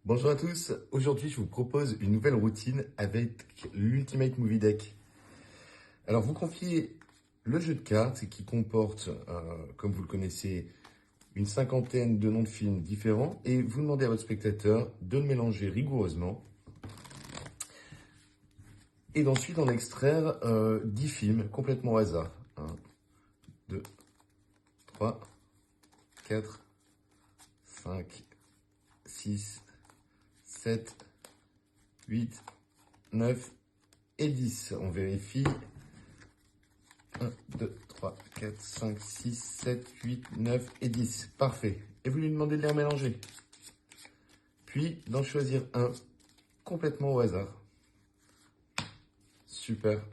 Bonjour à tous, aujourd'hui je vous propose une nouvelle routine avec l'Ultimate Movie Deck. Alors vous confiez le jeu de cartes qui comporte, comme vous le connaissez, une cinquantaine de noms de films différents et vous demandez à votre spectateur de le mélanger rigoureusement et d'ensuite en extraire 10 films complètement au hasard. 1, 2, 3, 4, 5, 6, 7, 8, 9 et 10. On vérifie. 1, 2, 3, 4, 5, 6, 7, 8, 9 et 10. Parfait. Et vous lui demandez de les remélanger. Puis d'en choisir un complètement au hasard. Super.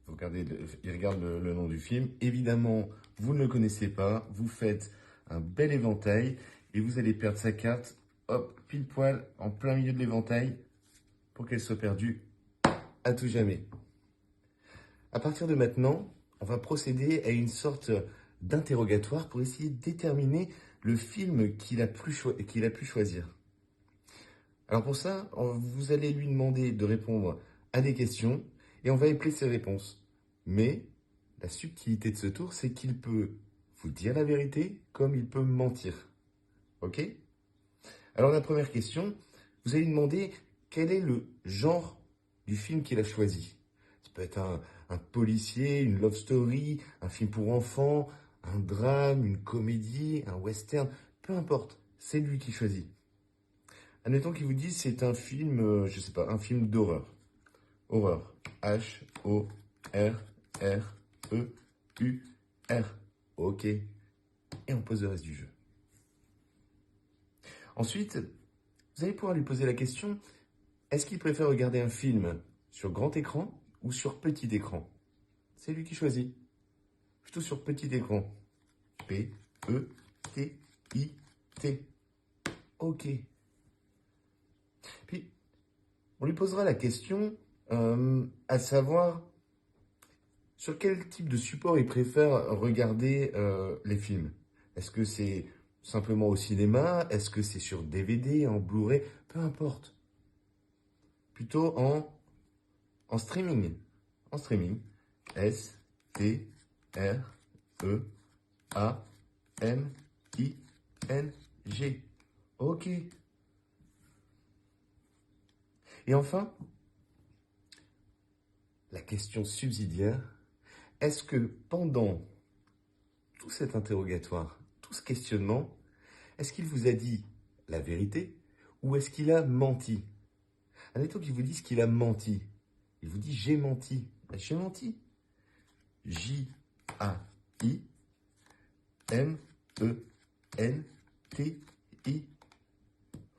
Il regarde le nom du film. Évidemment, vous ne le connaissez pas. Vous faites un bel éventail et vous allez perdre sa carte, hop, pile poil, en plein milieu de l'éventail pour qu'elle soit perdue à tout jamais. À partir de maintenant, on va procéder à une sorte d'interrogatoire pour essayer de déterminer le film qu'il a pu choisir. Alors pour ça, vous allez lui demander de répondre à des questions et on va épeler ses réponses. Mais la subtilité de ce tour, c'est qu'il peut vous dire la vérité comme il peut mentir. Ok? Alors la première question, vous allez lui demander quel est le genre du film qu'il a choisi. Ça peut être un policier, une love story, un film pour enfants, un drame, une comédie, un western, peu importe, c'est lui qui choisit. Admettons qu'il vous dise c'est un film, je sais pas, un film d'horreur. Horreur. H-O-R-R-E-U-R. Ok. Et on pose le reste du jeu. Ensuite, vous allez pouvoir lui poser la question, est-ce qu'il préfère regarder un film sur grand écran ou sur petit écran? C'est lui qui choisit. Plutôt sur petit écran. P-E-T-I-T. Ok. Puis, on lui posera la question, à savoir, sur quel type de support il préfère regarder les films. Est-ce que c'est simplement au cinéma? Est-ce que c'est sur DVD, en Blu-ray? Peu importe. Plutôt en streaming. En streaming. S-T-R-E-A-M-I-N-G. Ok. Et enfin, la question subsidiaire, est-ce que pendant tout cet interrogatoire, tout ce questionnement, est-ce qu'il vous a dit la vérité ou est-ce qu'il a menti? Admettons qu'il vous dise qu'il a menti. Il vous dit j'ai menti. Ben, j'ai menti. J-A-I-M-E-N-T-I.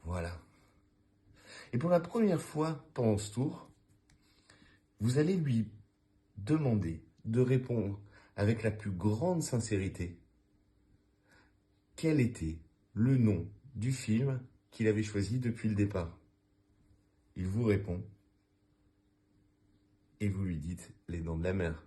Voilà. Et pour la première fois pendant ce tour, vous allez lui demander de répondre avec la plus grande sincérité quel était le nom du film qu'il avait choisi depuis le départ. Il vous répond et vous lui dites les Dents de la Mer.